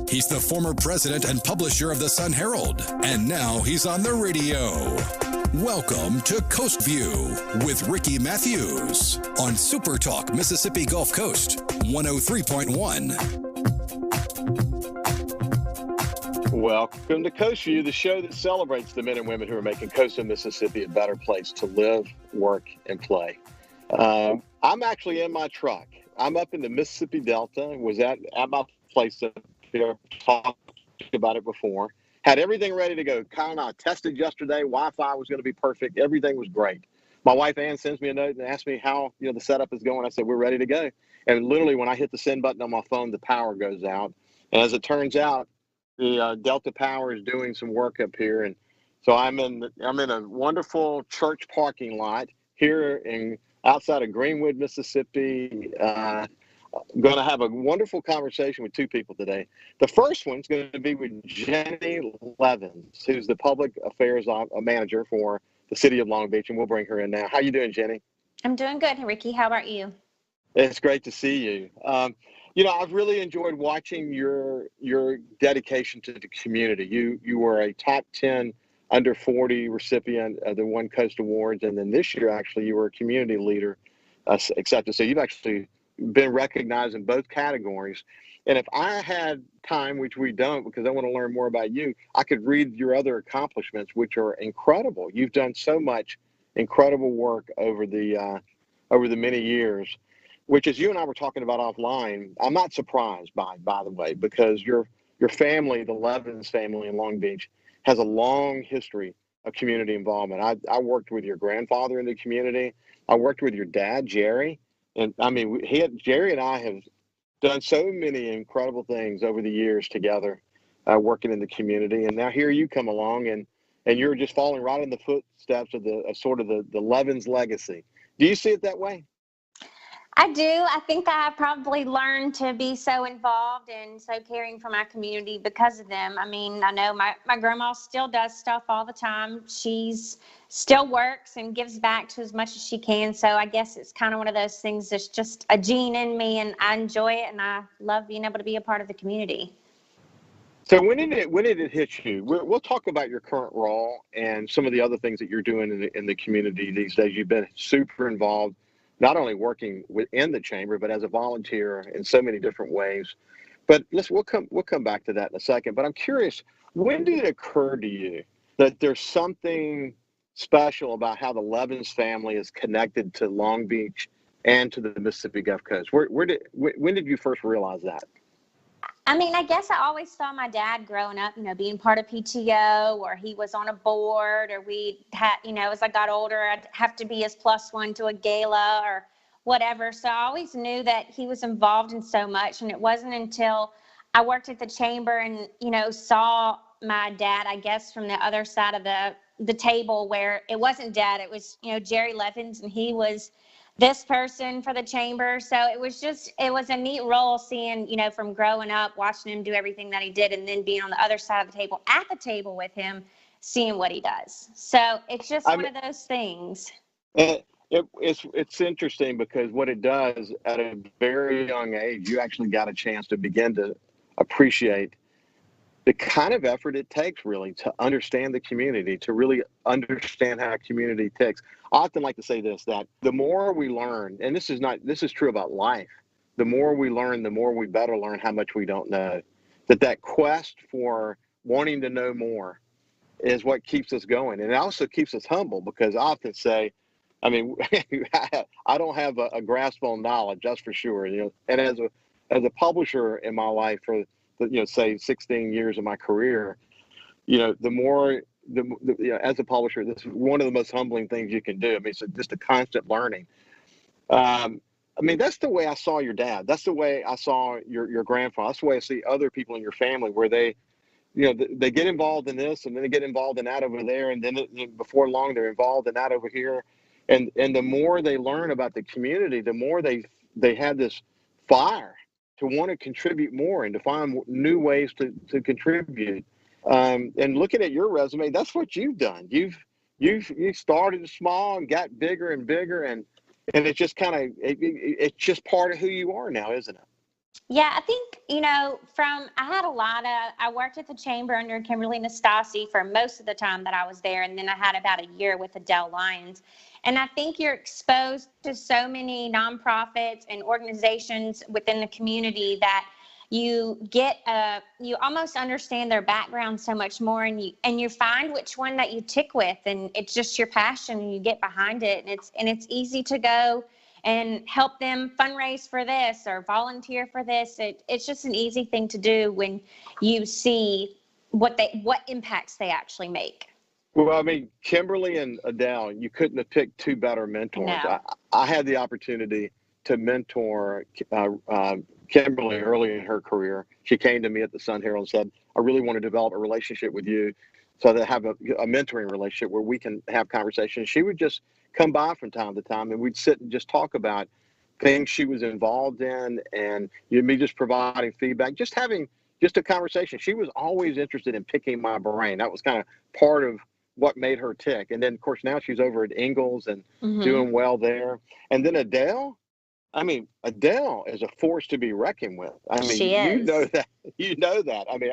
He's the former president and publisher of the Sun Herald, and now he's on the radio. Welcome to Coast View with Ricky Matthews on SuperTalk Mississippi Gulf Coast 103.1. Welcome to Coast View, the show that celebrates the men and women who are making coastal Mississippi a better place to live, work, and play. I'm actually in my truck. I'm up in the Mississippi Delta. Was at my place up here. Talked about it before. Had everything ready to go. Kyle and I tested yesterday. Wi-Fi was going to be perfect. Everything was great. My wife Ann sends me a note and asks me how the setup is going. I said we're ready to go. And literally, when I hit the send button on my phone, the power goes out. And as it turns out, the Delta Power is doing some work up here, and so I'm in a wonderful church parking lot here outside of Greenwood, Mississippi. Going to have a wonderful conversation with two people today. The first one's going to be with Jenny Levins, who's the public affairs manager for the city of Long Beach, and we'll bring her in now. How you doing, Jenny? I'm doing good, Ricky. How about you? It's great to see you. I've really enjoyed watching your dedication to the community. You were a top 10 under 40 recipient of the One Coast Awards, and then this year, actually, you were a community leader accepted. So you've actually been recognized in both categories. And if I had time, which we don't because I want to learn more about you, I could read your other accomplishments, which are incredible. You've done so much incredible work over the many years, which, as you and I were talking about offline, I'm not surprised by the way, because your family, the Levins family in Long Beach, has a long history of community involvement. I worked with your grandfather in the community. I worked with your dad, Jerry. And I mean, Jerry and I have done so many incredible things over the years together, working in the community. And now here you come along, and you're just following right in the footsteps of the Levins legacy. Do you see it that way? I do. I think I probably learned to be so involved and so caring for my community because of them. I mean, I know my grandma still does stuff all the time. She's still works and gives back to as much as she can. So I guess it's kind of one of those things that's just a gene in me, and I enjoy it, and I love being able to be a part of the community. So when did it hit you? We'll talk about your current role and some of the other things that you're doing in the community these days. You've been super involved, not only working within the chamber, but as a volunteer in so many different ways. But we'll come back to that in a second. But I'm curious, when did it occur to you that there's something special about how the Levins family is connected to Long Beach and to the Mississippi Gulf Coast? When did you first realize that? I mean, I guess I always saw my dad growing up, being part of PTO, or he was on a board, or we had, as I got older, I'd have to be his plus one to a gala or whatever. So I always knew that he was involved in so much. And it wasn't until I worked at the chamber and, saw my dad, I guess, from the other side of the table, where it wasn't dad, it was, Jerry Levins, and he was this person for the chamber. So it was a neat role seeing, from growing up, watching him do everything that he did, and then being on the other side of the table, at the table with him, seeing what he does. So it's just one of those things. It's interesting because what it does at a very young age, you actually got a chance to begin to appreciate the kind of effort it takes really to understand the community, to really understand how a community ticks. I often like to say this, that the more we learn, and this is true about life, the more we learn, the more we better learn how much we don't know. That quest for wanting to know more is what keeps us going. And it also keeps us humble, because I often say, I mean, I don't have a grasp on knowledge, that's for sure. And as a publisher in my life for say 16 years of my career, as a publisher, this is one of the most humbling things you can do. I mean, it's just a constant learning. That's the way I saw your dad. That's the way I saw your grandfather. That's the way I see other people in your family, where they get involved in this, and then they get involved in that over there, and then before long they're involved in that over here. And the more they learn about the community, the more they have this fire to want to contribute more and to find new ways to contribute. And looking at your resume, that's what you've done. You started small and got bigger and bigger, and it's just it's just part of who you are now, isn't it? Yeah, I think, I worked at the chamber under Kimberly Nastasi for most of the time that I was there. And then I had about a year with Adele Lyons. And I think you're exposed to so many nonprofits and organizations within the community that you almost understand their background so much more, and you find which one that you tick with, and it's just your passion and you get behind it, and it's easy to go and help them fundraise for this or volunteer for this. It's just an easy thing to do when you see what impacts they actually make. Well, I mean, Kimberly and Adele, you couldn't have picked two better mentors. No. I had the opportunity to mentor Kimberly early in her career. She came to me at the Sun Herald and said, I really want to develop a relationship with you so that I have a mentoring relationship where we can have conversations. She would just come by from time to time and we'd sit and just talk about things she was involved in, and me just providing feedback, just having just a conversation. She was always interested in picking my brain. That was kind of part of what made her tick. And then, of course, now she's over at Ingalls and doing well there. And then Adele, I mean, Adele is a force to be reckoned with. I mean, She is. You know that. I mean,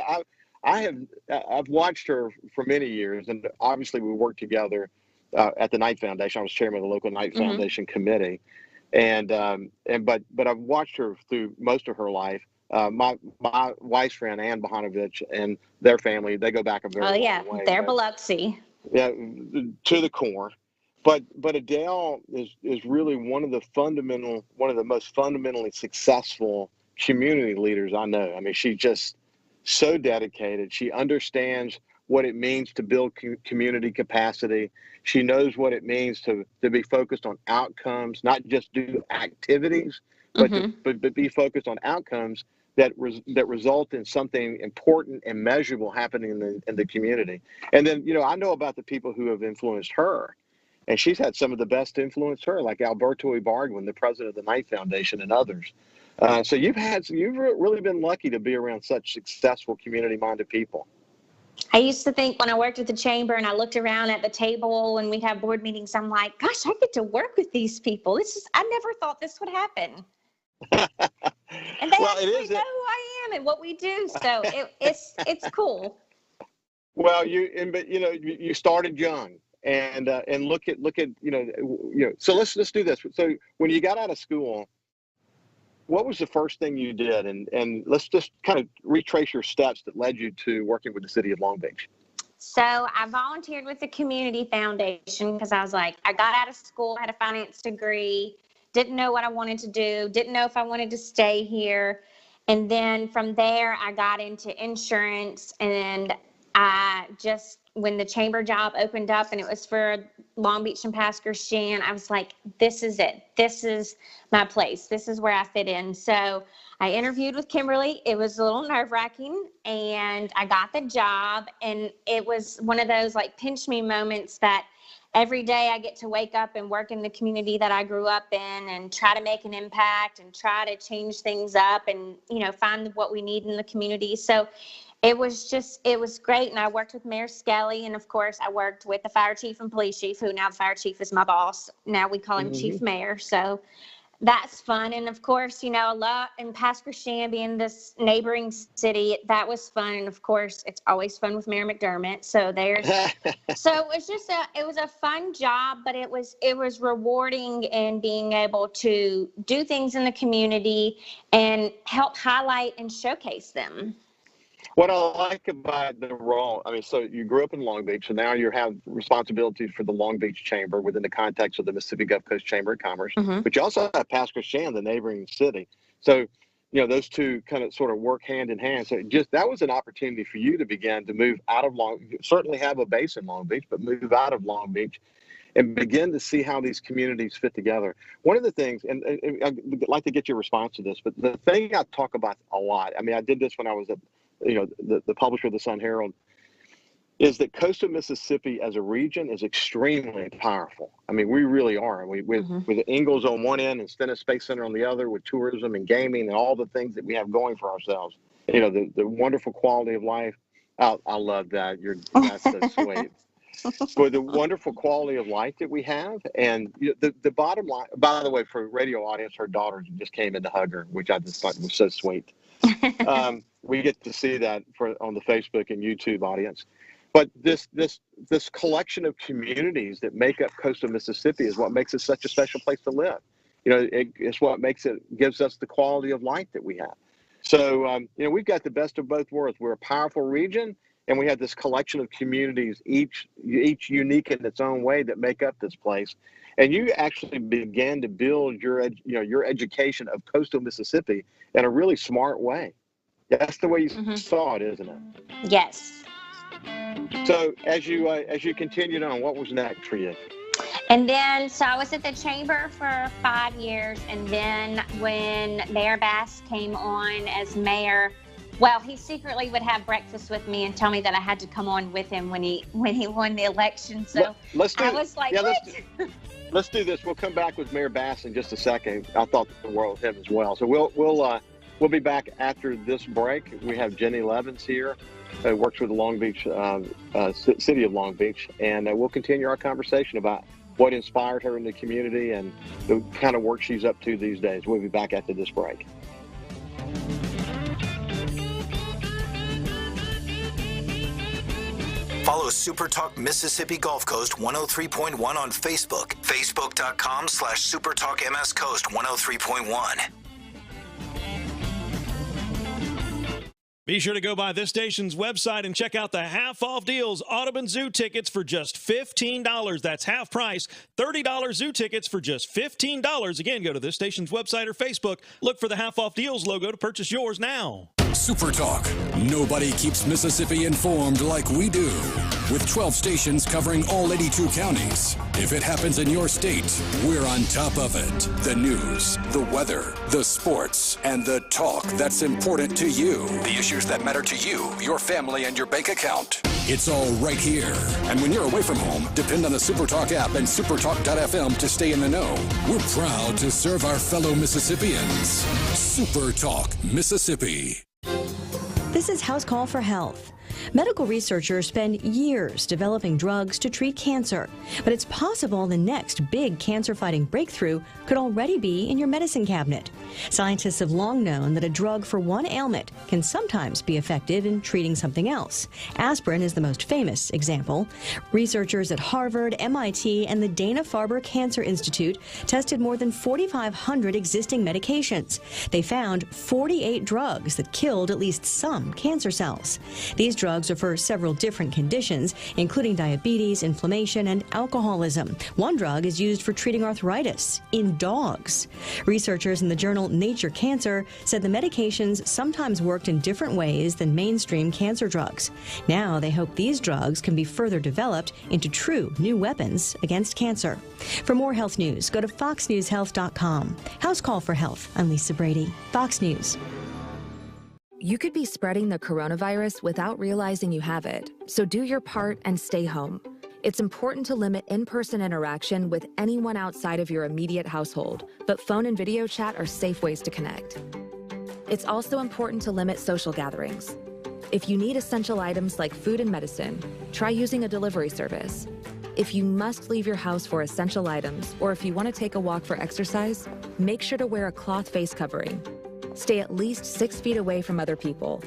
I've watched her for many years, and obviously we worked together at the Knight Foundation. I was chairman of the local Knight Foundation committee, but I've watched her through most of her life. My wife's friend Ann Bohanovich and their family, they go back a very long way. They're Biloxi. Yeah, to the core. But Adele is really one of the most fundamentally successful community leaders I know. I mean, she's just so dedicated. She understands what it means to build community capacity. She knows what it means to be focused on outcomes, not just do activities, but but be focused on outcomes that result in something important and measurable happening in the community. And then, I know about the people who have influenced her. And she's had some of the best influence her, like Alberto Ibargüen, the president of the Knight Foundation, and others. So you've really been lucky to be around such successful community-minded people. I used to think when I worked at the chamber and I looked around at the table when we'd have board meetings, I'm like, gosh, I get to work with these people. I never thought this would happen. And they actually know who I am and what we do. So it's cool. Well, you started young. And look at so let's do this. So when you got out of school, what was the first thing you did? And let's just kind of retrace your steps that led you to working with the city of Long Beach. So I volunteered with the community foundation because I was like, I got out of school, had a finance degree, didn't know what I wanted to do, didn't know if I wanted to stay here. And then from there, I got into insurance, and when the chamber job opened up and it was for Long Beach and Pascagoula, I was like, this is it. This is my place. This is where I fit in. So I interviewed with Kimberly. It was a little nerve-wracking, and I got the job. And it was one of those like pinch me moments that every day I get to wake up and work in the community that I grew up in and try to make an impact and try to change things up and, find what we need in the community. So it was great. And I worked with Mayor Skelly. And of course, I worked with the fire chief and police chief, who now the fire chief is my boss. Now we call him Chief Mayor. So that's fun. And of course, a lot in Pascagoula, being this neighboring city, that was fun. And of course, it's always fun with Mayor McDermott. So it was a fun job, but it was rewarding in being able to do things in the community and help highlight and showcase them. What I like about the role, I mean, so you grew up in Long Beach, so now you have responsibilities for the Long Beach Chamber within the context of the Mississippi Gulf Coast Chamber of Commerce, but you also have Pascagoula, the neighboring city. So, those two kind of sort of work hand in hand. So that was an opportunity for you to begin to move out of certainly have a base in Long Beach, but move out of Long Beach and begin to see how these communities fit together. One of the things, and I'd like to get your response to this, but the thing I talk about a lot, I mean, I did this when I was at the publisher of the Sun Herald, is that coastal Mississippi as a region is extremely powerful. I mean, we really are. With Ingalls on one end and Stennis Space Center on the other, with tourism and gaming and all the things that we have going for ourselves. The wonderful quality of life. I love that. That's so sweet. for the wonderful quality of life that we have. And the bottom line, by the way, for radio audience, her daughter just came in to hug her, which I just thought was so sweet. We get to see that on the Facebook and YouTube audience. But this collection of communities that make up coastal Mississippi is what makes it such a special place to live. It's what gives us the quality of life that we have. So, we've got the best of both worlds. We're a powerful region, and we have this collection of communities, each unique in its own way, that make up this place. And you actually began to build your education of coastal Mississippi in a really smart way. That's the way you saw it, isn't it? Yes. So as you continued on, what was next for you? And then, so I was at the chamber for 5 years, and then when Mayor Bass came on as mayor, well, he secretly would have breakfast with me and tell me that I had to come on with him when he won the election. So I was like, let's do this. We'll come back with Mayor Bass in just a second. I thought the world of him as well. So we'll be back after this break. We have Jenny Levins here, who works with the Long Beach city of Long Beach, and we'll continue our conversation about what inspired her in the community and the kind of work she's up to these days. We'll be back after this break. Follow SuperTalk Mississippi Gulf Coast 103.1 on Facebook. Facebook.com/SuperTalk MS Coast 103.1. Be sure to go by this station's website and check out the half-off deals. Audubon Zoo tickets for just $15. That's half price. $30 zoo tickets for just $15. Again, go to this station's website or Facebook. Look for the half-off deals logo to purchase yours now. SuperTalk. Nobody keeps Mississippi informed like we do. With 12 stations covering all 82 counties. If it happens in your state, we're on top of it. The news, the weather, the sports, and the talk that's important to you. The issues that matter to you, your family, and your bank account. It's all right here. And when you're away from home, depend on the SuperTalk app and supertalk.fm to stay in the know. We're proud to serve our fellow Mississippians. SuperTalk Mississippi. This is House Call for Health. Medical researchers spend years developing drugs to treat cancer, but it's possible the next big cancer-fighting breakthrough could already be in your medicine cabinet. Scientists have long known that a drug for one ailment can sometimes be effective in treating something else. Aspirin is the most famous example. Researchers at Harvard, MIT, and the Dana-Farber Cancer Institute tested more than 4,500 existing medications. They found 48 drugs that killed at least some cancer cells. These drugs are for several different conditions, including diabetes, inflammation, and alcoholism. One drug is used for treating arthritis in dogs. Researchers in the journal Nature Cancer said the medications sometimes worked in different ways than mainstream cancer drugs. Now they hope these drugs can be further developed into true new weapons against cancer. For more health news, go to foxnewshealth.com. House Call for Health. I'm Lisa Brady, Fox News. You could be spreading the coronavirus without realizing you have it, so do your part and stay home. It's important to limit in-person interaction with anyone outside of your immediate household, but phone and video chat are safe ways to connect. It's also important to limit social gatherings. If you need essential items like food and medicine, try using a delivery service. If you must leave your house for essential items, or if you want to take a walk for exercise, make sure to wear a cloth face covering. Stay at least 6 feet away from other people.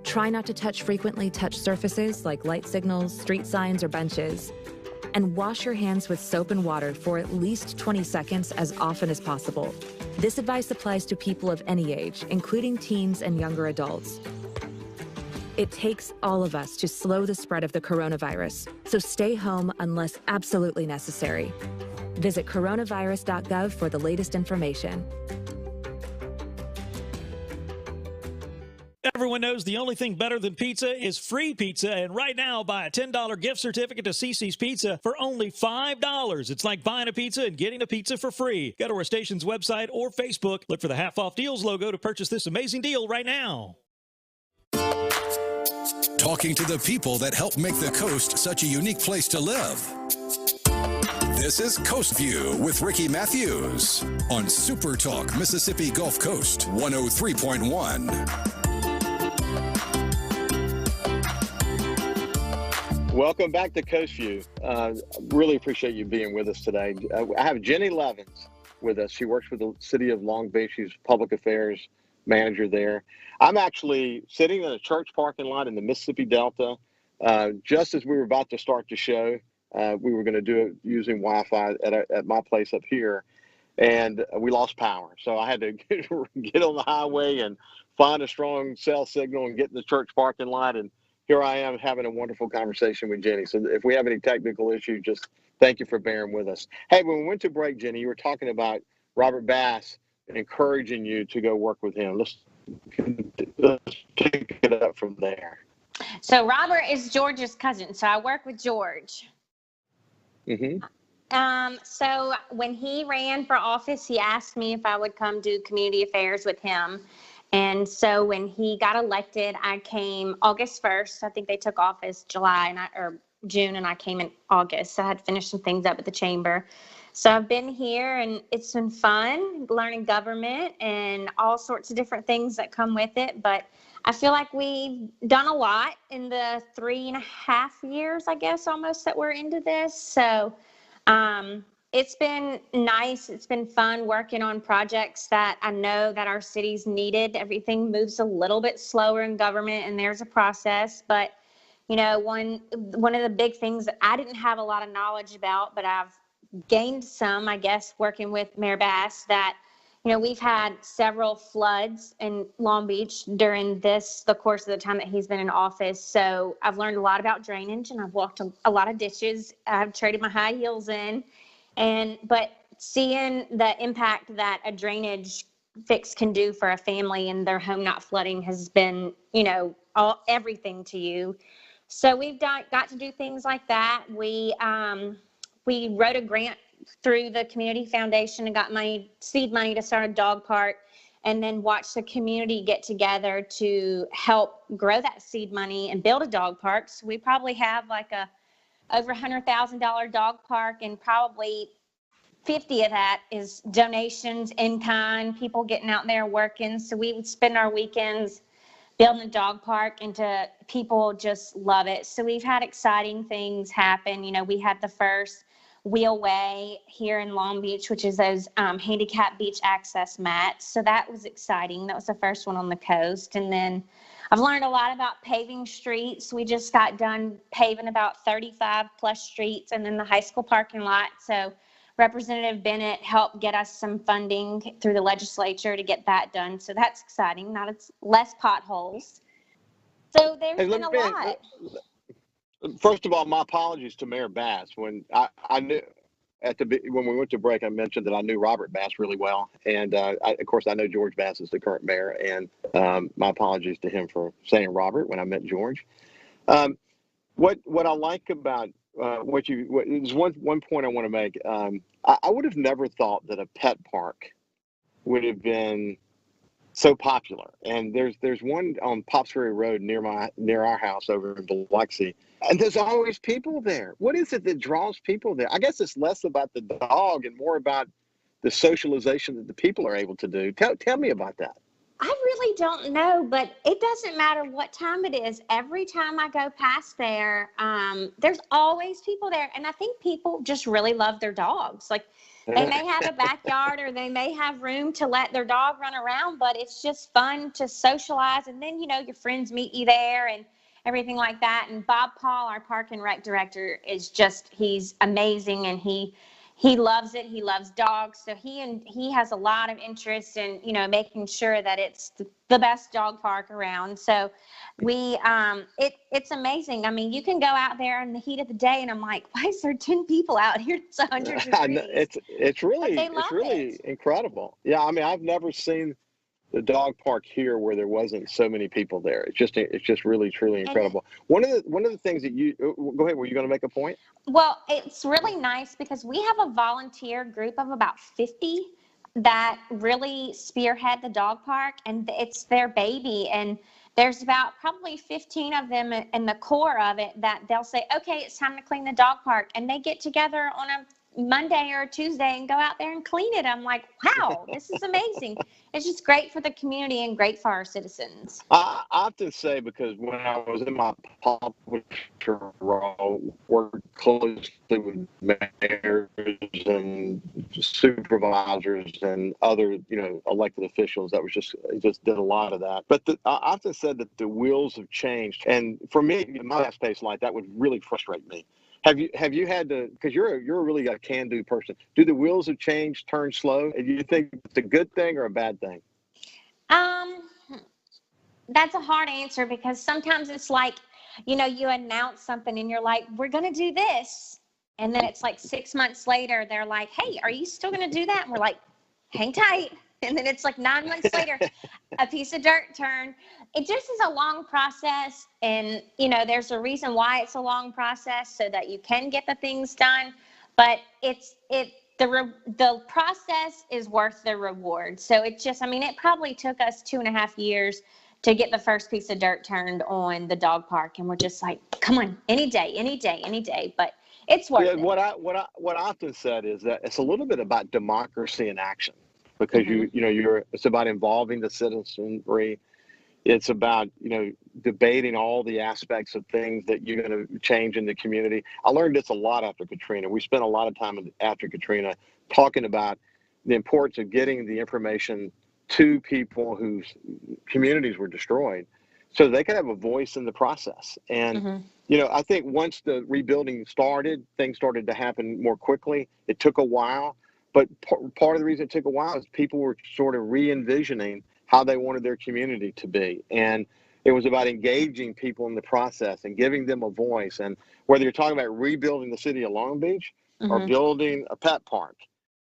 Try not to touch frequently touched surfaces like light signals, street signs, or benches. And wash your hands with soap and water for at least 20 seconds as often as possible. This advice applies to people of any age, including teens and younger adults. It takes all of us to slow the spread of the coronavirus, so stay home unless absolutely necessary. Visit coronavirus.gov for the latest information. Everyone knows the only thing better than pizza is free pizza, and right now, buy a $10 gift certificate to CiCi's Pizza for only $5. It's like buying a pizza and getting a pizza for free. Go to our station's website or Facebook. Look for the half-off deals logo to purchase this amazing deal right now. Talking to the people that help make the coast such a unique place to live. This is Coast View with Ricky Matthews on SuperTalk Mississippi Gulf Coast 103.1. Welcome back to Coast View. Really appreciate you being with us today. I have Jenny Levins with us. She works with the city of Long Beach. She's public affairs manager there. I'm actually sitting in a church parking lot in the Mississippi Delta. Just as we were about to start the show, we were going to do it using Wi-Fi at my place up here, and we lost power. So I had to get on the highway and find a strong cell signal and get in the church parking lot. And here I am having a wonderful conversation with Jenny. So if we have any technical issues, just thank you for bearing with us. Hey, when we went to break, Jenny, you were talking about Robert Bass encouraging you to go work with him. Let's pick it up from there. So Robert is George's cousin. So I work with George. So when he ran for office, he asked me if I would come do community affairs with him. And so when he got elected, I came August 1st. I think they took office July or June, and I came in August. So I had finished some things up at the chamber. So I've been here, and it's been fun learning government and all sorts of different things that come with it. But I feel like we've done a lot in the 3.5 years, I guess, almost that we're into this. So it's been nice. It's been fun working on projects that I know that our city's needed. Everything moves a little bit slower in government, and there's a process. But, you know, one of the big things that I didn't have a lot of knowledge about, but I've gained some, I guess, working with Mayor Bass, that, you know, we've had several floods in Long Beach during the course of the time that he's been in office. So I've learned a lot about drainage, and I've walked a lot of ditches. I've traded my high heels in. But seeing the impact that a drainage fix can do for a family and their home not flooding has been, you know, everything to you. So we've got to do things like that. We wrote a grant through the Community Foundation and got seed money to start a dog park, and then watch the community get together to help grow that seed money and build a dog park. So we probably have like over $100,000 dog park, and probably 50 of that is donations in kind, people getting out there working. So we would spend our weekends building a dog park, and people just love it. So we've had exciting things happen. You know, we had the first wheelway here in Long Beach, which is those handicap beach access mats. So that was exciting. That was the first one on the coast. And then I've learned a lot about paving streets. We just got done paving about 35 plus streets, and then the high school parking lot. So Representative Bennett helped get us some funding through the legislature to get that done. So that's exciting. Now it's less potholes. So there's been a lot. First of all, my apologies to Mayor Bass. When I knew when we went to break, I mentioned that I knew Robert Bass really well, and of course I know George Bass is the current mayor, and my apologies to him for saying Robert when I met George. What I like about there's one point I want to make. I would have never thought that a pet park would have been so popular. And there's one on Pops Ferry Road near our house over in Biloxi, and there's always people there. What is it that draws people there? I guess it's less about the dog and more about the socialization that the people are able to do. Tell me about that. I really don't know, but it doesn't matter what time it is. Every time I go past there, there's always people there. And I think people just really love their dogs. Like, they may have a backyard, or they may have room to let their dog run around, but it's just fun to socialize. And then, you know, your friends meet you there and everything like that. And Bob Paul, our park and rec director, he's amazing, and he loves it. He loves dogs. So he has a lot of interest in, you know, making sure that it's the best dog park around. So it's amazing. I mean, you can go out there in the heat of the day, and I'm like, why is there 10 people out here? It's 100 degrees. It's really incredible. Yeah. I mean, I've never seen the dog park here where there wasn't so many people there. It's just really, truly incredible. One of the things that go ahead, were you going to make a point? Well, it's really nice because we have a volunteer group of about 50 that really spearhead the dog park, and it's their baby. And there's about probably 15 of them in the core of it that they'll say, okay, it's time to clean the dog park. And they get together on a Monday or Tuesday and go out there and clean it. I'm like, wow, this is amazing. It's just great for the community and great for our citizens. I often say, because when I was in my publisher role, worked closely with mayors and supervisors and other, elected officials. That was just did a lot of that. But I often said that the wheels have changed, and for me, in my fast paced life, that would really frustrate me. Have you had to, because you're really a can-do person, do the wheels have changed, turn slow? And you think it's a good thing or a bad thing? That's a hard answer, because sometimes it's like, you announce something and you're like, we're going to do this. And then it's like 6 months later, they're like, hey, are you still going to do that? And we're like, hang tight. And then it's like 9 months later, a piece of dirt turned. It just is a long process. And, there's a reason why it's a long process, so that you can get the things done. But the process is worth the reward. So it probably took us 2.5 years to get the first piece of dirt turned on the dog park. And we're just like, come on, any day. But it's worth it. What I often said is that it's a little bit about democracy in action, because it's about involving the citizenry. It's about, debating all the aspects of things that you're going to change in the community. I learned this a lot after Katrina. We spent a lot of time after Katrina talking about the importance of getting the information to people whose communities were destroyed, so they could have a voice in the process. And, I think once the rebuilding started, things started to happen more quickly. It took a while, but part of the reason it took a while is people were sort of re-envisioning how they wanted their community to be. And it was about engaging people in the process and giving them a voice. And whether you're talking about rebuilding the city of Long Beach or building a pet park,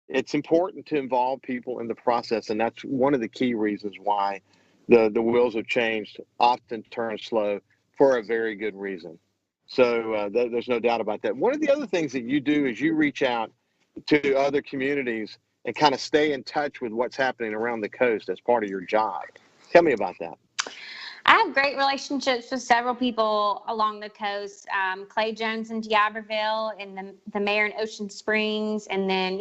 it's important to involve people in the process. And that's one of the key reasons why the wheels have changed, often turn slow, for a very good reason. So there's no doubt about that. One of the other things that you do is you reach out to other communities and kind of stay in touch with what's happening around the coast as part of your job. Tell me about that. I have great relationships with several people along the coast. Clay Jones in D'Iberville, and the mayor in Ocean Springs, and then,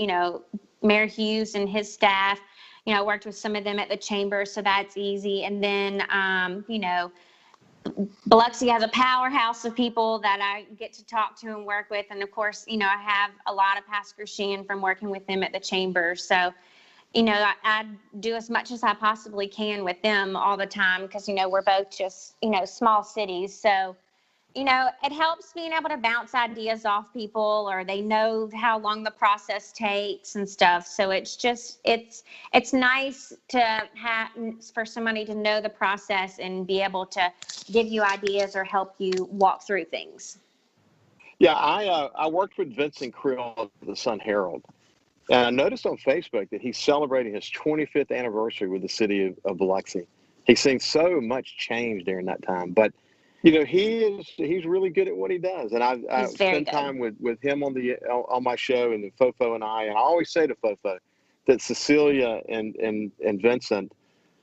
Mayor Hughes and his staff. I worked with some of them at the chamber, so that's easy. And then, Biloxi has a powerhouse of people that I get to talk to and work with. And of course, I have a lot of Pastor Sheehan from working with them at the chamber. So, I do as much as I possibly can with them all the time, because, we're both just, small cities. So, it helps being able to bounce ideas off people, or they know how long the process takes and stuff. So it's just, it's nice to have, for somebody to know the process and be able to give you ideas or help you walk through things. Yeah, I worked with Vincent Creel of the Sun Herald, and I noticed on Facebook that he's celebrating his 25th anniversary with the city of Biloxi. He's seen so much change during that time, but he's really good at what he does. And I spend time with him on my show, and Fofo and I always say to Fofo that Cecilia and Vincent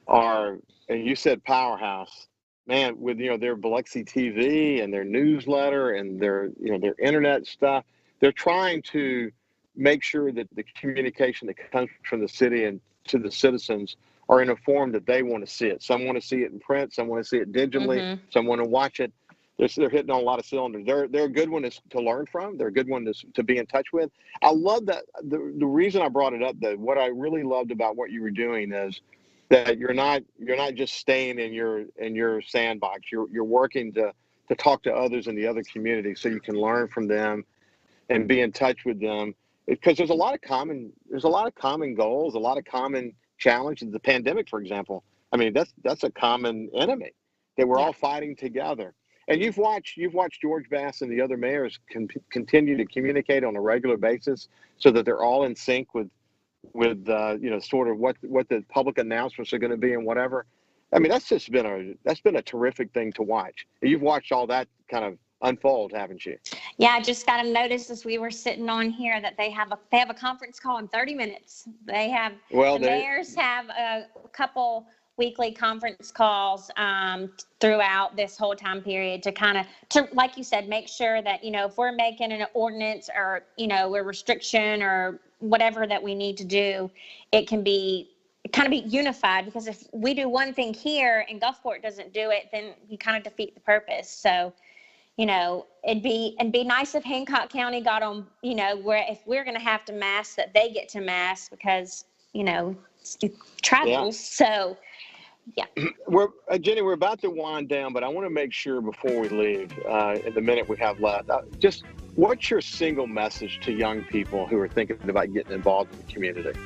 are, and you said powerhouse, man, with their Biloxi TV and their newsletter and their internet stuff. They're trying to make sure that the communication that comes from the city and to the citizens are in a form that they want to see it. Some want to see it in print, some want to see it digitally, some want to watch it. They're hitting on a lot of cylinders. They're a good one to learn from. They're a good one to be in touch with. I love that. The reason I brought it up, though, what I really loved about what you were doing is that you're not just staying in your sandbox. You're working to talk to others in the other communities so you can learn from them and be in touch with them, because there's a lot of common goals, a lot of common challenges. The pandemic, for example, I mean, that's a common enemy that we're all fighting together. And you've watched George Bass and the other mayors continue to communicate on a regular basis so that they're all in sync with sort of what the public announcements are going to be and whatever. I mean, that's been a terrific thing to watch. You've watched all that kind of unfold, haven't you? Yeah, I just got a notice as we were sitting on here that they have a conference call in 30 minutes. Mayors have a couple weekly conference calls throughout this whole time period to like you said, make sure that, if we're making an ordinance or, a restriction or whatever that we need to do, it can be kind of be unified, because if we do one thing here and Gulfport doesn't do it, then you kind of defeat the purpose. So, it'd be nice if Hancock County got on, where if we're going to have to mask, that they get to mask, because, travels. So, yeah. Jenny, we're about to wind down, but I want to make sure before we leave, in the minute we have left, just what's your single message to young people who are thinking about getting involved in the community?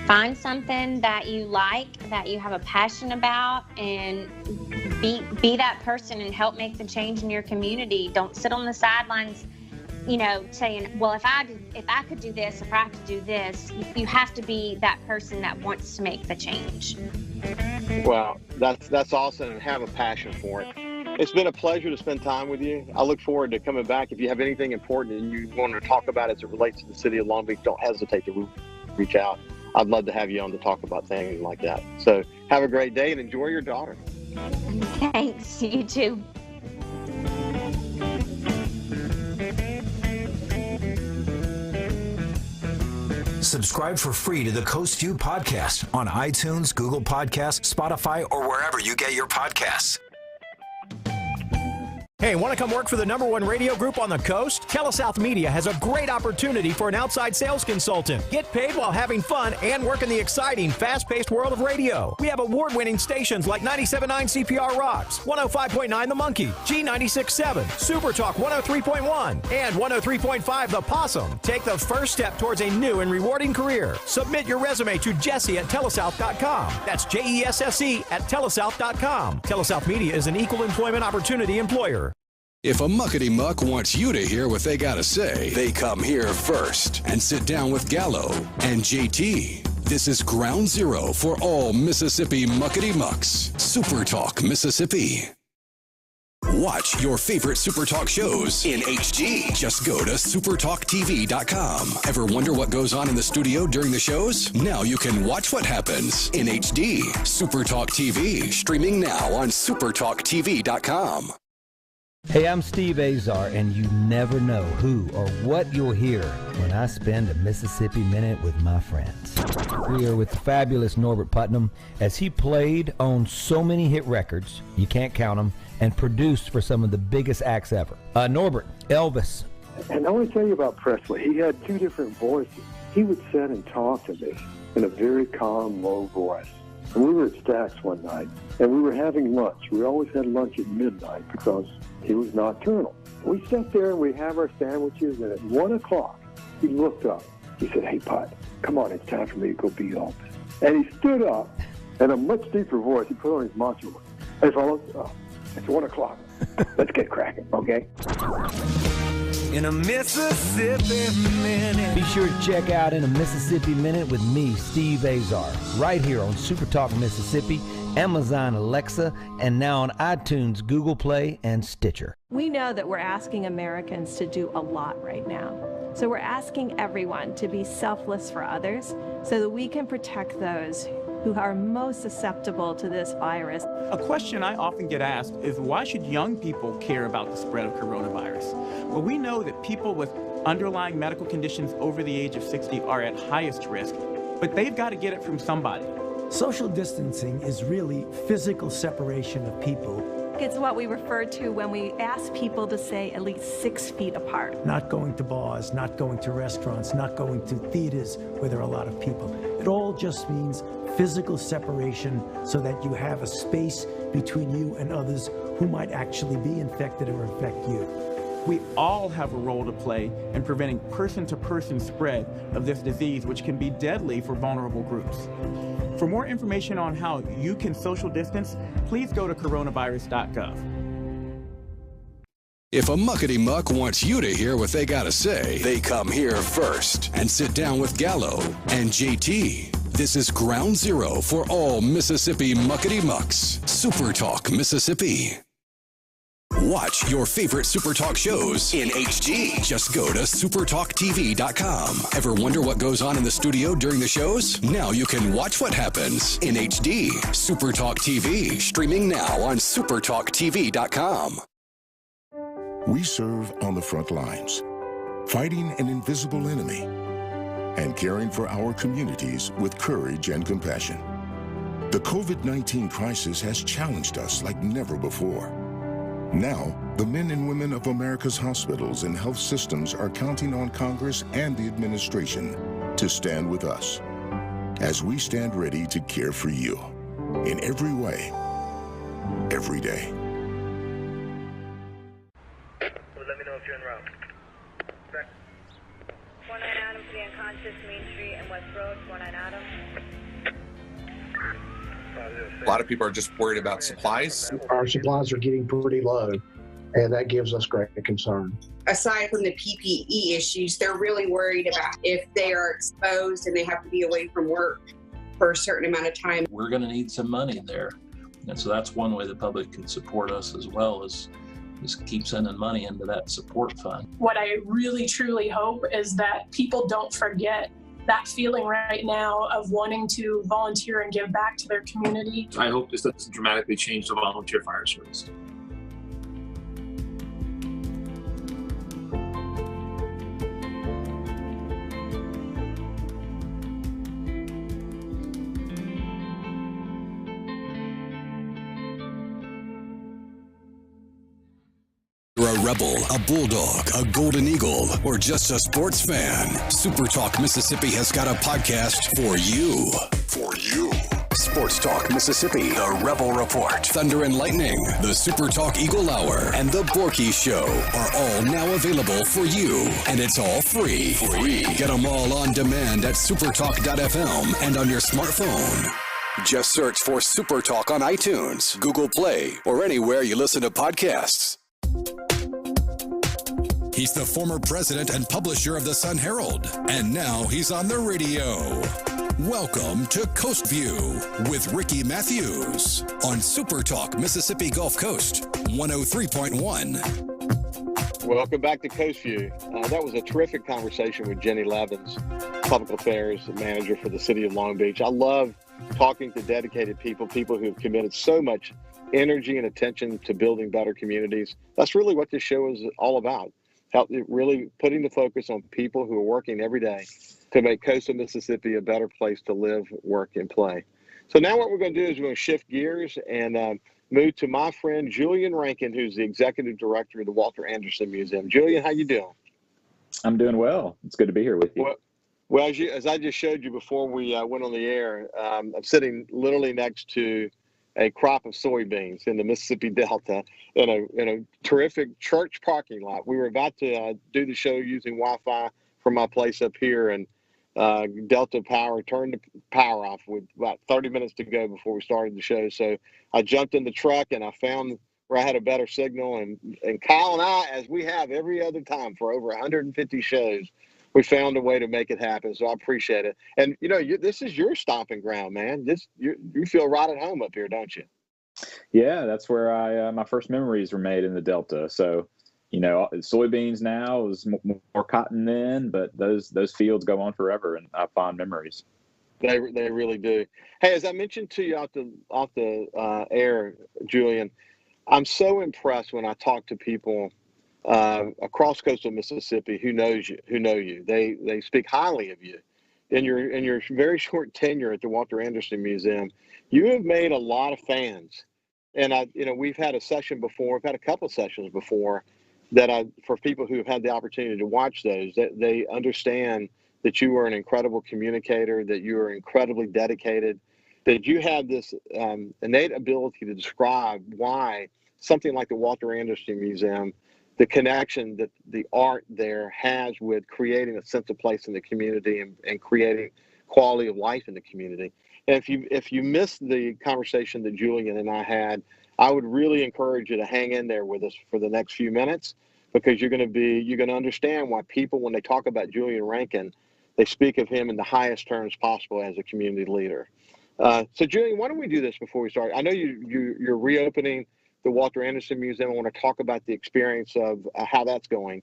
Find something that you like, that you have a passion about, and be that person and help make the change in your community. Don't sit on the sidelines, saying, well, if I could do this, if I could do this. You have to be that person that wants to make the change. Well, that's awesome, and have a passion for it. It's been a pleasure to spend time with you. I look forward to coming back. If you have anything important and you want to talk about as it relates to the city of Long Beach, don't hesitate to reach out. I'd love to have you on to talk about things like that. So have a great day and enjoy your daughter. Thanks. You too. Subscribe for free to the Coast View podcast on iTunes, Google Podcasts, Spotify, or wherever you get your podcasts. Hey, want to come work for the #1 radio group on the coast? TeleSouth Media has a great opportunity for an outside sales consultant. Get paid while having fun and work in the exciting, fast-paced world of radio. We have award-winning stations like 97.9 CPR Rocks, 105.9 The Monkey, G96.7, SuperTalk 103.1, and 103.5 The Possum. Take the first step towards a new and rewarding career. Submit your resume to Jesse@telesouth.com. That's JESSE@telesouth.com. TeleSouth Media is an equal employment opportunity employer. If a muckety muck wants you to hear what they gotta say, they come here first and sit down with Gallo and JT. This is ground zero for all Mississippi muckety mucks. SuperTalk Mississippi. Watch your favorite SuperTalk shows in HD. Just go to supertalktv.com. Ever wonder what goes on in the studio during the shows? Now you can watch what happens in HD. SuperTalk TV, streaming now on supertalktv.com. Hey, I'm Steve Azar, and you never know who or what you'll hear when I spend a Mississippi Minute with my friends. We are with the fabulous Norma Putnam, as he played on so many hit records, you can't count them, and produced for some of the biggest acts ever. Norbert, Elvis. And I want to tell you about Presley. He had two different voices. He would sit and talk to me in a very calm, low voice. And we were at Stack's one night, and we were having lunch. We always had lunch at midnight because he was nocturnal. We sat there and we have our sandwiches, and at 1 o'clock, he looked up. He said, "Hey, Put, come on, it's time for me to go beat Elvis." And he stood up, in a much deeper voice, he put on his macho voice. "Hey, fellas, it's 1 o'clock. Let's get cracking, okay?" In a Mississippi Minute. Be sure to check out In a Mississippi Minute with me, Steve Azar, right here on SuperTalk Mississippi, Amazon Alexa, and now on iTunes, Google Play, and Stitcher. We know that we're asking Americans to do a lot right now. So we're asking everyone to be selfless for others so that we can protect those who are most susceptible to this virus. A question I often get asked is, why should young people care about the spread of coronavirus? Well, we know that people with underlying medical conditions over the age of 60 are at highest risk, but they've got to get it from somebody. Social distancing is really physical separation of people. It's what we refer to when we ask people to stay at least 6 feet apart. Not going to bars, not going to restaurants, not going to theaters where there are a lot of people. It all just means physical separation so that you have a space between you and others who might actually be infected or infect you. We all have a role to play in preventing person-to-person spread of this disease, which can be deadly for vulnerable groups. For more information on how you can social distance, please go to coronavirus.gov. If a muckety muck wants you to hear what they gotta say, they come here first and sit down with Gallo and JT. This is ground zero for all Mississippi muckety mucks. SuperTalk Mississippi. Watch your favorite SuperTalk shows in HD. Just go to supertalktv.com. Ever wonder what goes on in the studio during the shows? Now you can watch what happens in HD. SuperTalk TV, streaming now on supertalktv.com. We serve on the front lines, fighting an invisible enemy and caring for our communities with courage and compassion. The COVID-19 crisis has challenged us like never before. Now, the men and women of America's hospitals and health systems are counting on Congress and the administration to stand with us as we stand ready to care for you in every way, every day. Let me know if you're en route. 49 Adams, be unconscious, Main Street and West Road, 49 Adams. A lot of people are just worried about supplies. Our supplies are getting pretty low, and that gives us great concern. Aside from the PPE issues, they're really worried about if they are exposed and they have to be away from work for a certain amount of time. We're going to need some money there. And so that's one way the public can support us as well, is keep sending money into that support fund. What I really truly hope is that people don't forget that feeling right now of wanting to volunteer and give back to their community. I hope this doesn't dramatically change the volunteer fire service. You're a rebel, a bulldog, a golden eagle, or just a sports fan, SuperTalk Mississippi has got a podcast for you. For you. Sports Talk Mississippi, The Rebel Report, Thunder and Lightning, the SuperTalk Eagle Hour, and The Borky Show are all now available for you. And it's all free. Get them all on demand at supertalk.fm and on your smartphone. Just search for SuperTalk on iTunes, Google Play, or anywhere you listen to podcasts. He's the former president and publisher of the Sun Herald, and now he's on the radio. Welcome to Coast View with Ricky Matthews on SuperTalk Mississippi Gulf Coast 103.1. Welcome back to Coast View. That was a terrific conversation with Jenny Levins, Public Affairs Manager for the City of Long Beach. I love talking to dedicated people who have committed so much energy and attention to building better communities. That's really what this show is all about. Really putting the focus on people who are working every day to make coastal Mississippi a better place to live, work, and play. So now what we're going to do is we're going to shift gears and move to my friend Julian Rankin, who's the Executive Director of the Walter Anderson Museum. Julian, how you doing? I'm doing well. It's good to be here with you. Well, as I just showed you before we went on the air, I'm sitting literally next to a crop of soybeans in the Mississippi Delta in a terrific church parking lot. We were about to do the show using Wi-Fi from my place up here, and Delta Power turned the power off with about 30 minutes to go before we started the show. So I jumped in the truck and I found where I had a better signal, and Kyle and I, as we have every other time for over 150 shows, we found a way to make it happen. So I appreciate it. And, this is your stomping ground, man. You feel right at home up here, don't you? Yeah, that's where my first memories were made in the Delta. So, soybeans now is more cotton then, but those fields go on forever, and I have fond memories. They really do. Hey, as I mentioned to you off the air, Julian, I'm so impressed when I talk to people across coastal Mississippi who know you. They speak highly of you. In your very short tenure at the Walter Anderson Museum, you have made a lot of fans. And we've had a session before. We've had a couple of sessions before for people who have had the opportunity to watch those, that they understand that you are an incredible communicator, that you are incredibly dedicated, that you have this innate ability to describe why something like the Walter Anderson Museum, the connection that the art there has with creating a sense of place in the community and creating quality of life in the community. And if you missed the conversation that Julian and I had, I would really encourage you to hang in there with us for the next few minutes, because you're going to understand why people, when they talk about Julian Rankin, they speak of him in the highest terms possible as a community leader. So Julian, why don't we do this before we start? I know you're reopening the Walter Anderson Museum. I want to talk about the experience of how that's going.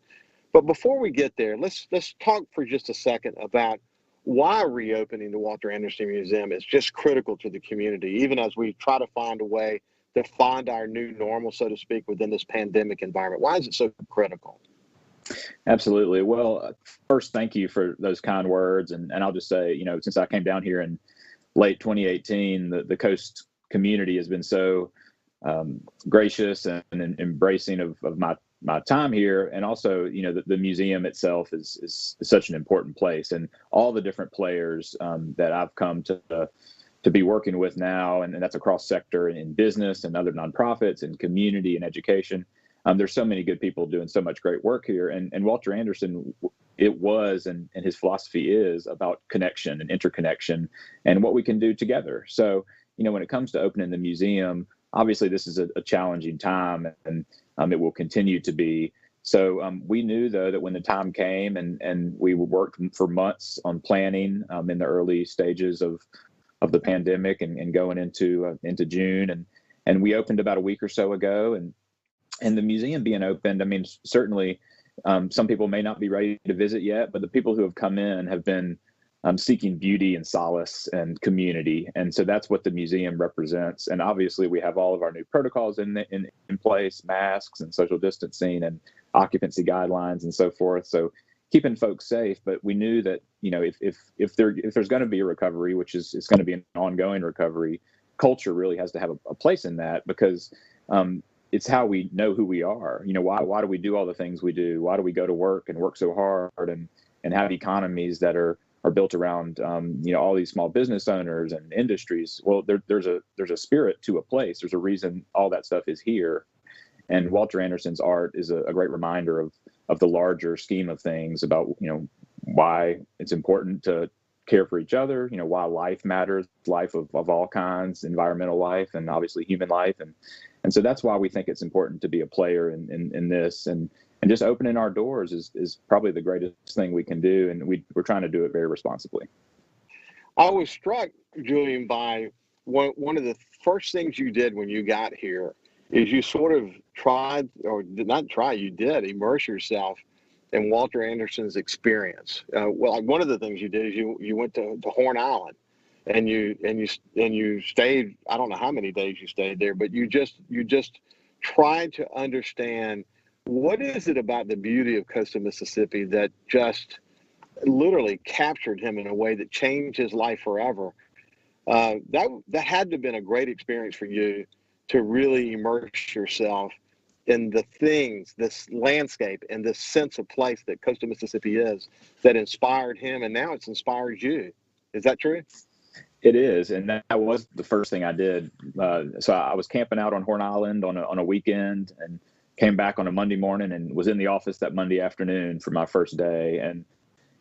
But before we get there, let's talk for just a second about why reopening the Walter Anderson Museum is just critical to the community, even as we try to find a way to find our new normal, so to speak, within this pandemic environment. Why is it so critical? Absolutely. Well, first, thank you for those kind words. And I'll just say, since I came down here in late 2018, the Coast community has been so gracious and embracing of my time here. And also, the museum itself is such an important place, and all the different players that I've come to be working with now, and that's across sector in business and other nonprofits and community and education. There's so many good people doing so much great work here. And Walter Anderson, it was, and his philosophy is about connection and interconnection and what we can do together. So, when it comes to opening the museum, obviously this is a challenging time, and it will continue to be. So we knew, though, that when the time came, and we worked for months on planning in the early stages of the pandemic and going into June, and we opened about a week or so ago, and the museum being opened, I mean, certainly some people may not be ready to visit yet, but the people who have come in have been seeking beauty and solace and community. And so that's what the museum represents. And obviously we have all of our new protocols in place, masks and social distancing and occupancy guidelines and so forth. So keeping folks safe. But we knew that, if there's going to be a recovery, which is going to be an ongoing recovery, culture really has to have a place in that, because it's how we know who we are. Why do we do all the things we do? Why do we go to work and work so hard and have economies that are built around all these small business owners and industries? Well, there's a spirit to a place. There's a reason all that stuff is here. And Walter Anderson's art is a great reminder of the larger scheme of things, about why it's important to care for each other, why life matters, life of all kinds, environmental life, and obviously human life. And so that's why we think it's important to be a player in this, and just opening our doors is probably the greatest thing we can do. And we're trying to do it very responsibly. I was struck, Julian, by one of the first things you did when you got here is you sort of tried, or did not try, you did immerse yourself in Walter Anderson's experience. One of the things you did is you went to Horn Island, and you stayed. I don't know how many days you stayed there, but you just tried to understand, what is it about the beauty of coastal Mississippi that just literally captured him in a way that changed his life forever. That had to have been a great experience for you to really immerse yourself in the things, this landscape, and this sense of place that coastal Mississippi is, that inspired him, and now it's inspired you. Is that true? It is, and that was the first thing I did. So I was camping out on Horn Island on a weekend, and came back on a Monday morning, and was in the office that Monday afternoon for my first day. And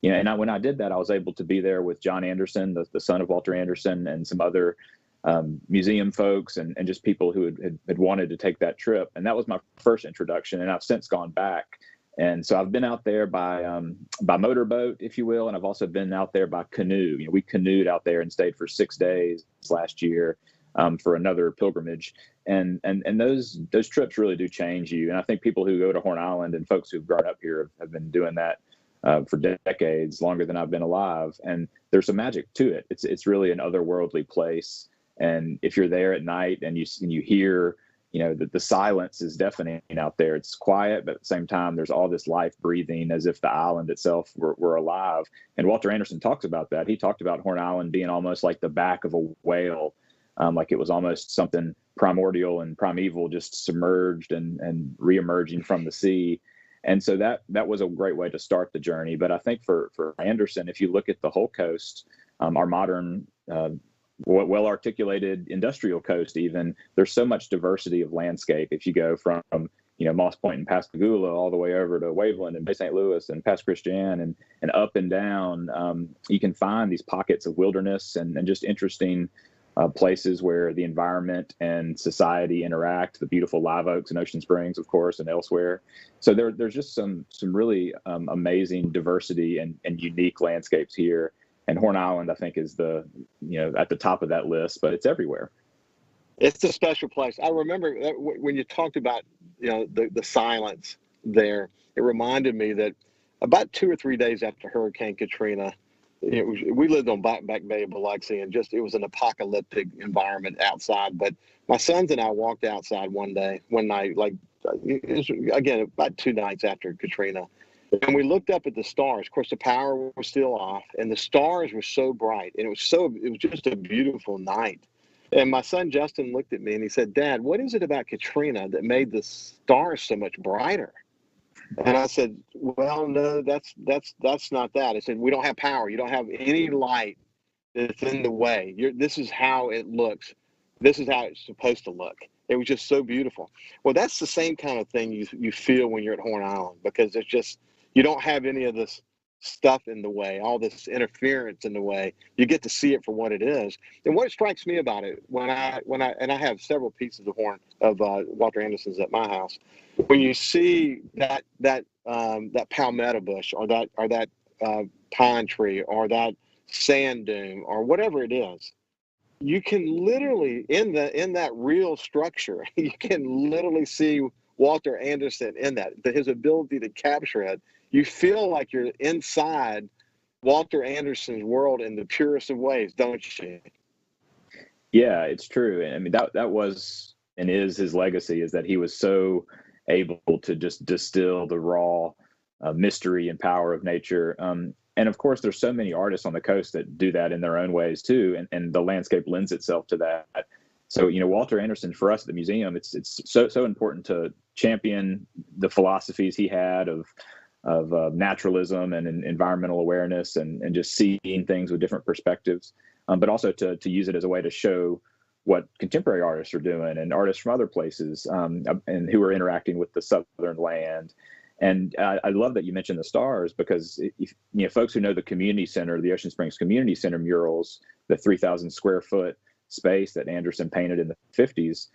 when I did that, I was able to be there with John Anderson, the son of Walter Anderson, and some other museum folks, and just people who had wanted to take that trip. And that was my first introduction. And I've since gone back. And so I've been out there by motorboat, if you will. And I've also been out there by canoe. We canoed out there and stayed for 6 days last year for another pilgrimage. And those trips really do change you. And I think people who go to Horn Island, and folks who've grown up here, have been doing that for decades, longer than I've been alive. And there's some magic to it. It's really an otherworldly place. And if you're there at night and you hear, the silence is deafening out there. It's quiet, but at the same time, there's all this life breathing, as if the island itself were alive. And Walter Anderson talks about that. He talked about Horn Island being almost like the back of a whale, like it was almost something primordial and primeval, just submerged and reemerging from the sea. And so that was a great way to start the journey. But I think for Anderson, if you look at the whole coast, our modern, well-articulated industrial coast, even, there's so much diversity of landscape. If you go from, Moss Point and Pascagoula all the way over to Waveland and Bay St. Louis and Pass Christian and up and down, you can find these pockets of wilderness and just interesting places where the environment and society interact, the beautiful live oaks and Ocean Springs, of course, and elsewhere. So there's just some really amazing diversity and unique landscapes here. And Horn Island, I think, is at the top of that list, but it's everywhere. It's a special place. I remember that when you talked about, the silence there, it reminded me that about 2 or 3 days after Hurricane Katrina, we lived on Back Bay of Biloxi, and it was an apocalyptic environment outside. But my sons and I walked outside one night, again, about 2 nights after Katrina, and we looked up at the stars. Of course, the power was still off, and the stars were so bright, and it was just a beautiful night. And my son Justin looked at me and he said, "Dad, what is it about Katrina that made the stars so much brighter?" And I said, "Well, no, that's not that." I said, "We don't have power. You don't have any light that's in the way. This is how it looks. This is how it's supposed to look." It was just so beautiful. Well, that's the same kind of thing you feel when you're at Horn Island, because it's just, you don't have any of this stuff in the way, all this interference in the way. You get to see it for what it is. And what strikes me about it, when I have several pieces of Walter Anderson's at my house, when you see that palmetto bush, or that pine tree, or that sand dune, or whatever it is, you can literally, in that real structure, you can literally see Walter Anderson in that, his ability to capture it. You feel like you're inside Walter Anderson's world in the purest of ways, don't you? Yeah, it's true. I mean, that was and is his legacy, is that he was so able to just distill the raw mystery and power of nature. And of course, there's so many artists on the coast that do that in their own ways too, and the landscape lends itself to that. So, Walter Anderson, for us at the museum, it's so important to champion the philosophies he had of naturalism and environmental awareness, and just seeing things with different perspectives, but also to use it as a way to show what contemporary artists are doing, and artists from other places, and who are interacting with the southern land. And I love that you mentioned the stars, because folks who know the community center, the Ocean Springs Community Center murals, the 3,000 square foot space that Anderson painted in the 50s,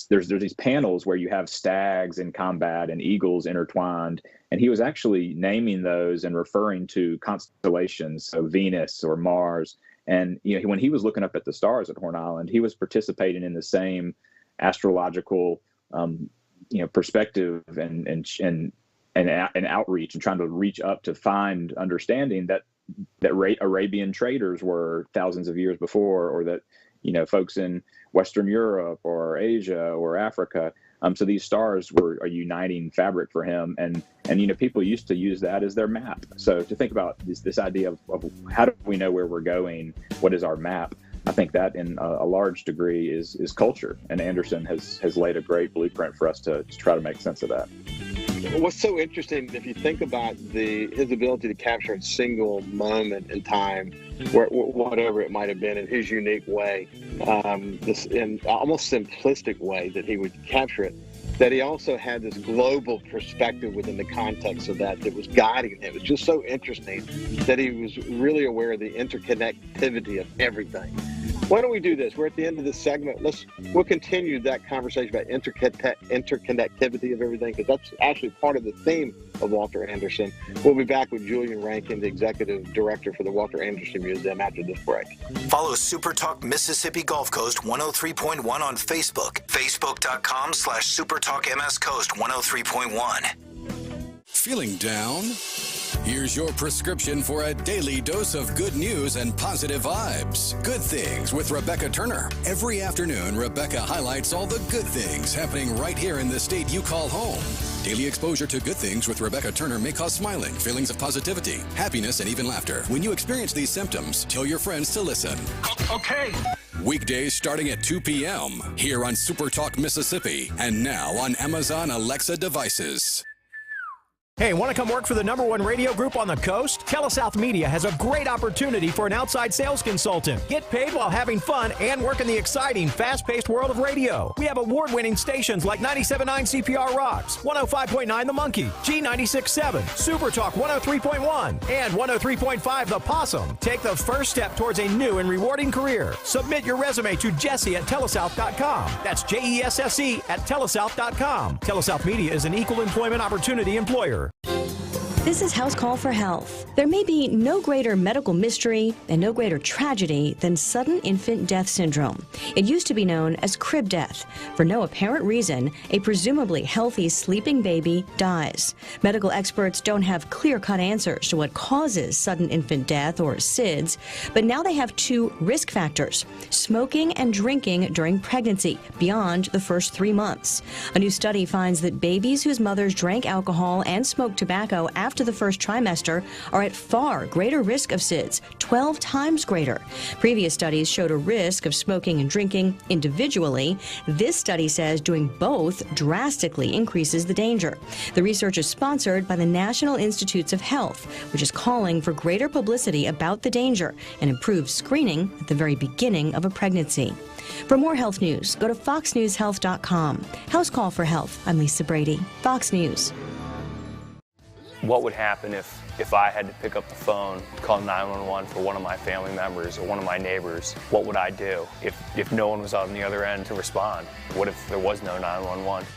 there's these panels where you have stags in combat and eagles intertwined, and he was actually naming those and referring to constellations, so Venus or Mars. And when he was looking up at the stars at Horn Island, he was participating in the same astrological perspective and outreach, and trying to reach up to find understanding that Arabian traders were thousands of years before, or that folks in Western Europe or Asia or Africa. So these stars were a uniting fabric for him, and people used to use that as their map. So to think about this idea of how do we know where we're going? What is our map? I think that in a large degree is culture, and Anderson has laid a great blueprint for us to try to make sense of that. What's so interesting, if you think about his ability to capture a single moment in time, whatever it might have been, in his unique way, this in almost simplistic way that he would capture it, that he also had this global perspective within the context of that was guiding him. It was just so interesting that he was really aware of the interconnectivity of everything. Why don't we do this? We're at the end of this segment. We'll continue that conversation about interconnectivity of everything, because that's actually part of the theme of Walter Anderson. We'll be back with Julian Rankin, the Executive Director for the Walter Anderson Museum, after this break. Follow SuperTalk Mississippi Gulf Coast 103.1 on Facebook. Facebook.com/SuperTalk MS Coast 103.1. Feeling down? Here's your prescription for a daily dose of good news and positive vibes. Good Things with Rebecca Turner. Every afternoon, Rebecca highlights all the good things happening right here in the state you call home. Daily exposure to Good Things with Rebecca Turner may cause smiling, feelings of positivity, happiness, and even laughter. When you experience these symptoms, tell your friends to listen. Okay. Weekdays starting at 2 p.m. here on SuperTalk Mississippi, and now on Amazon Alexa devices. Hey, want to come work for the #1 radio group on the coast? TeleSouth Media has a great opportunity for an outside sales consultant. Get paid while having fun and work in the exciting, fast-paced world of radio. We have award-winning stations like 97.9 CPR Rocks, 105.9 The Monkey, G96.7, SuperTalk 103.1, and 103.5 The Possum. Take the first step towards a new and rewarding career. Submit your resume to Jesse@telesouth.com. That's JESSE@telesouth.com. TeleSouth Media is an equal employment opportunity employer. This is House Call for Health. There may be no greater medical mystery and no greater tragedy than sudden infant death syndrome. It used to be known as crib death. For no apparent reason, a presumably healthy sleeping baby dies. Medical experts don't have clear-cut answers to what causes sudden infant death, or SIDS, but now they have two risk factors: smoking and drinking during pregnancy beyond the first 3 months. A new study finds that babies whose mothers drank alcohol and smoked tobacco after the first trimester are at far greater risk of SIDS, 12 times greater. Previous studies showed a risk of smoking and drinking individually. This study says doing both drastically increases the danger. The research is sponsored by the National Institutes of Health, which is calling for greater publicity about the danger and improved screening at the very beginning of a pregnancy. For more health news, go to foxnewshealth.com. House Call for Health. I'm Lisa Brady, Fox News. What would happen if I had to pick up the phone, call 911 for one of my family members or one of my neighbors? What would I do if no one was on the other end to respond? What if there was no 911?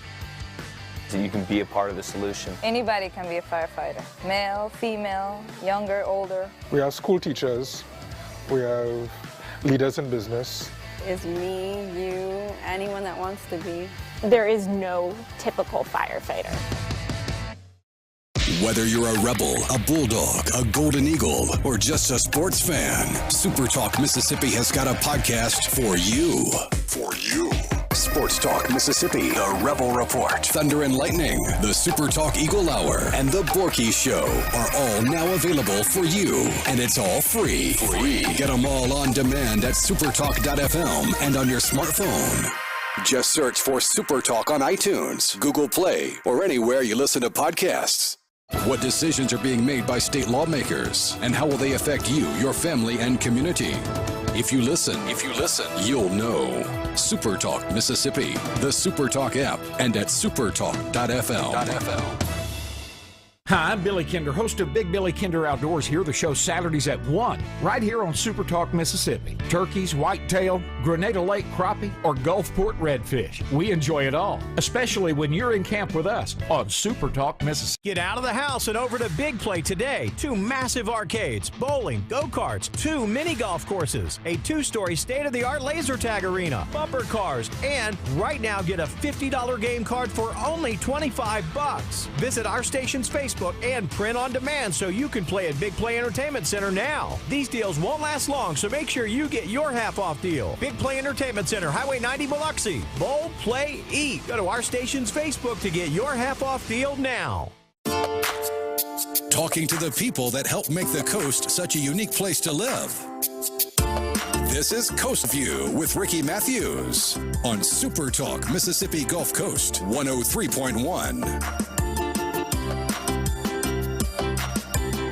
So you can be a part of the solution. Anybody can be a firefighter. Male, female, younger, older. We have school teachers. We have leaders in business. Is me, you, anyone that wants to be. There is no typical firefighter. Whether you're a Rebel, a Bulldog, a Golden Eagle, or just a sports fan, SuperTalk Mississippi has got a podcast for you. For you. Sports Talk Mississippi, the Rebel Report, Thunder and Lightning, the SuperTalk Eagle Hour, and the Borky Show are all now available for you. And it's all free. Get them all on demand at supertalk.fm and on your smartphone. Just search for SuperTalk on iTunes, Google Play, or anywhere you listen to podcasts. What decisions are being made by state lawmakers, and how will they affect you, your family, and community? If you listen, you'll know. SuperTalk Mississippi, the SuperTalk app, and at supertalk.fm. Hi, I'm Billy Kinder, host of Big Billy Kinder Outdoors. Here the show Saturdays at 1, right here on SuperTalk Mississippi. Turkeys, whitetail, Grenada Lake crappie, or Gulfport redfish. We enjoy it all, especially when you're in camp with us on SuperTalk Mississippi. Get out of the house and over to Big Play today. 2 massive arcades, bowling, go-karts, 2 mini golf courses, a 2-story state-of-the-art laser tag arena, bumper cars, and right now get a $50 game card for only $25. Visit our station's Facebook and print on demand so you can play at Big Play Entertainment Center now. These deals won't last long, so make sure you get your half-off deal. Big Play Entertainment Center, Highway 90, Biloxi. Bowl, play, eat. Go to our station's Facebook to get your half-off deal now. Talking to the people that help make the coast such a unique place to live. This is Coast View with Ricky Matthews on SuperTalk Mississippi Gulf Coast 103.1.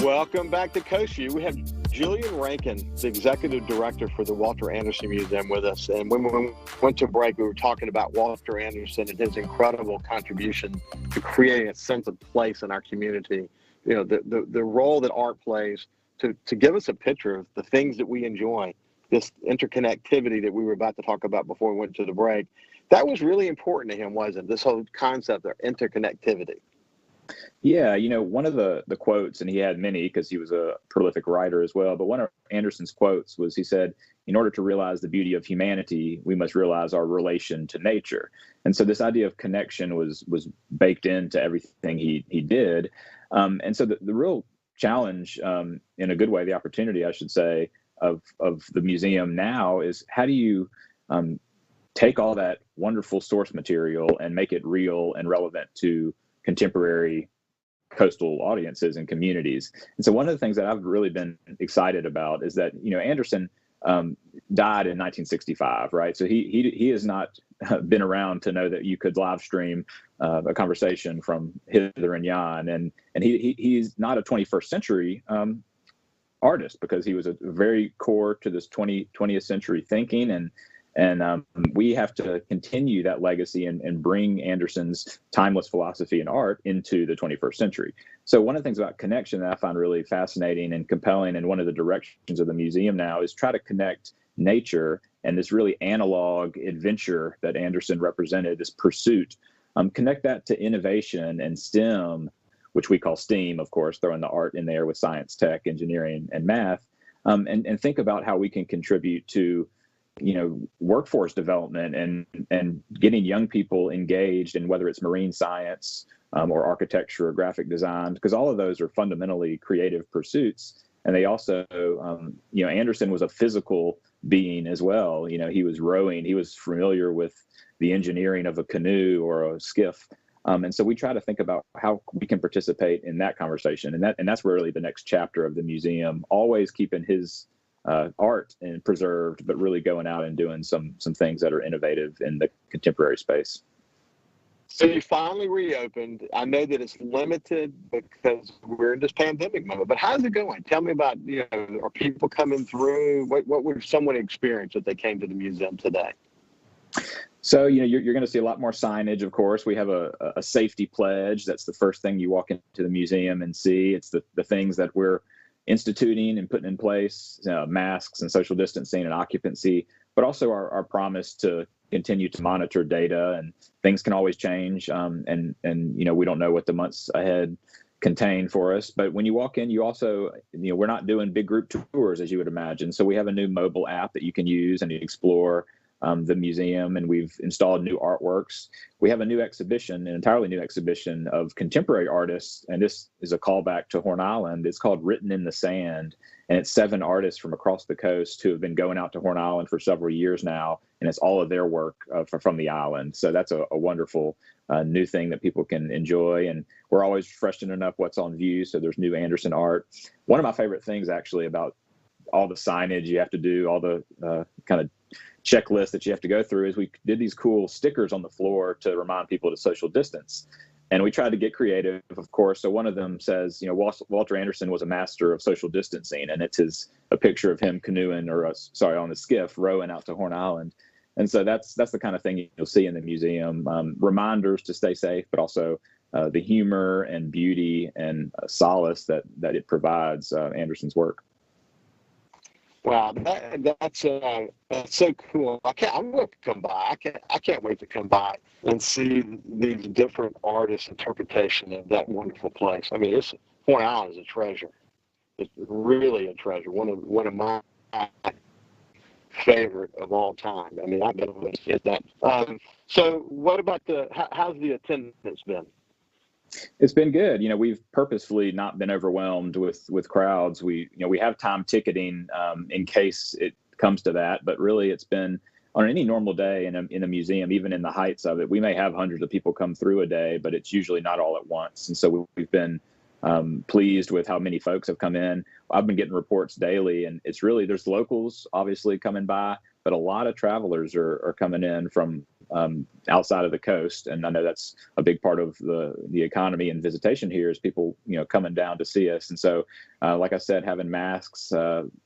Welcome back to Coast View. We have Jillian Rankin, the executive director for the Walter Anderson Museum, with us. And when we went to break, we were talking about Walter Anderson and his incredible contribution to creating a sense of place in our community. You know, the role that art plays to give us a picture of the things that we enjoy, this interconnectivity that we were about to talk about before we went to the break. That was really important to him, wasn't it? This whole concept of interconnectivity. Yeah, you know, one of the quotes, and he had many because he was a prolific writer as well, but one of Anderson's quotes was, he said, in order to realize the beauty of humanity, we must realize our relation to nature. And so this idea of connection was baked into everything he did. And so the real challenge, in a good way, the opportunity, I should say, of the museum now is how do you take all that wonderful source material and make it real and relevant to contemporary coastal audiences and communities. And so one of the things that I've really been excited about is that, you know, Anderson died in 1965, right? So he has not been around to know that you could live stream a conversation from hither and yon. And he's not a 21st century artist, because he was a very core to this 20th century thinking. And we have to continue that legacy and bring Anderson's timeless philosophy and art into the 21st century. So one of the things about connection that I find really fascinating and compelling, and one of the directions of the museum now, is try to connect nature and this really analog adventure that Anderson represented, this pursuit, connect that to innovation and STEM which we call STEAM, of course, throwing the art in there with science, tech, engineering, and math, and think about how we can contribute to, workforce development and getting young people engaged in whether it's marine science or architecture or graphic design, because all of those are fundamentally creative pursuits. And they also, Anderson was a physical being as well. He was rowing. He was familiar with the engineering of a canoe or a skiff. And so we try to think about how we can participate in that conversation. And that's really the next chapter of the museum, always keeping his art and preserved, but really going out and doing some things that are innovative in the contemporary space. So you finally reopened. I know that it's limited because we're in this pandemic moment, but how's it going? Tell me about, are people coming through? What would someone experience if they came to the museum today? So, you're going to see a lot more signage, of course. We have a safety pledge. That's the first thing you walk into the museum and see. It's the things that we're instituting and putting in place, masks and social distancing and occupancy, but also our promise to continue to monitor data, and things can always change. And we don't know what the months ahead contain for us. But when you walk in, you also, we're not doing big group tours, as you would imagine. So we have a new mobile app that you can use and explore the museum, and we've installed new artworks. We have a new exhibition, an entirely new exhibition of contemporary artists, and this is a callback to Horn Island. It's called Written in the Sand, and it's 7 artists from across the coast who have been going out to Horn Island for several years now, and it's all of their work from the island. So that's a wonderful new thing that people can enjoy, and we're always freshening up what's on view, so there's new Anderson art. One of my favorite things, actually, about all the signage you have to do, all the kind of checklist that you have to go through, is we did these cool stickers on the floor to remind people to social distance. And we tried to get creative, of course. So one of them says, Walter Anderson was a master of social distancing, and it's a picture of him canoeing on a skiff rowing out to Horn Island. And so that's the kind of thing you'll see in the museum, reminders to stay safe, but also the humor and beauty and solace that it provides Anderson's work. Wow, that's so cool. I'm going to come by. I can't wait to come by and see these different artists' interpretation of that wonderful place. I mean, Horn Island is a treasure. It's really a treasure. One of my favorite of all time. I mean, I've been able to get that. So, what about how's the attendance been? It's been good. We've purposefully not been overwhelmed with crowds. We have time ticketing in case it comes to that, but really it's been on any normal day in a museum, even in the heights of it, we may have hundreds of people come through a day, but it's usually not all at once. And so we've been pleased with how many folks have come in. I've been getting reports daily, and it's really, there's locals obviously coming by, but a lot of travelers are coming in from outside of the coast. And I know that's a big part of the economy and visitation here is people, coming down to see us. And so, like I said, having masks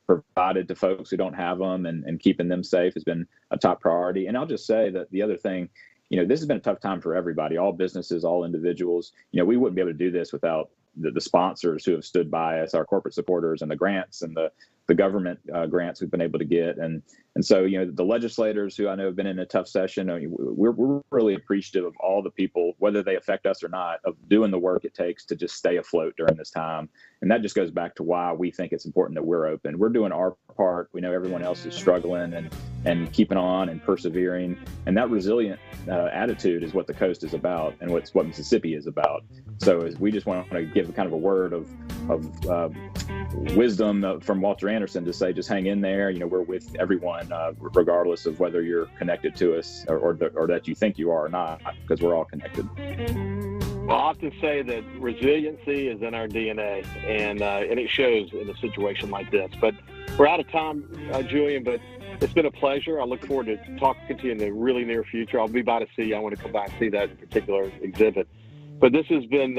provided to folks who don't have them and keeping them safe has been a top priority. And I'll just say that the other thing, this has been a tough time for everybody, all businesses, all individuals. We wouldn't be able to do this without the sponsors who have stood by us, our corporate supporters, and the grants and the government grants we've been able to get. And so, the legislators who I know have been in a tough session, we're really appreciative of all the people, whether they affect us or not, of doing the work it takes to just stay afloat during this time. And that just goes back to why we think it's important that we're open. We're doing our part. We know everyone else is struggling and keeping on and persevering. And that resilient attitude is what the coast is about and what Mississippi is about. So we just want to give kind of a word of wisdom from Walter Anderson to say, just hang in there. We're with everyone, regardless of whether you're connected to us or that you think you are or not, because we're all connected. Well, I often say that resiliency is in our DNA, and it shows in a situation like this. But we're out of time, Julian, but it's been a pleasure. I look forward to talking to you in the really near future. I'll be by to see you. I want to come by and see that particular exhibit. But this has been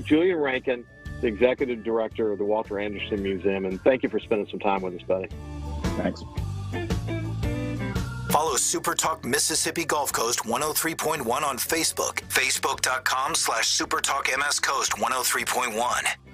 Julian Rankin, the Executive Director of the Walter Anderson Museum, and thank you for spending some time with us, buddy. Thanks. Follow SuperTalk Mississippi Gulf Coast 103.1 on Facebook, facebook.com/SuperTalk MS Coast 103.1.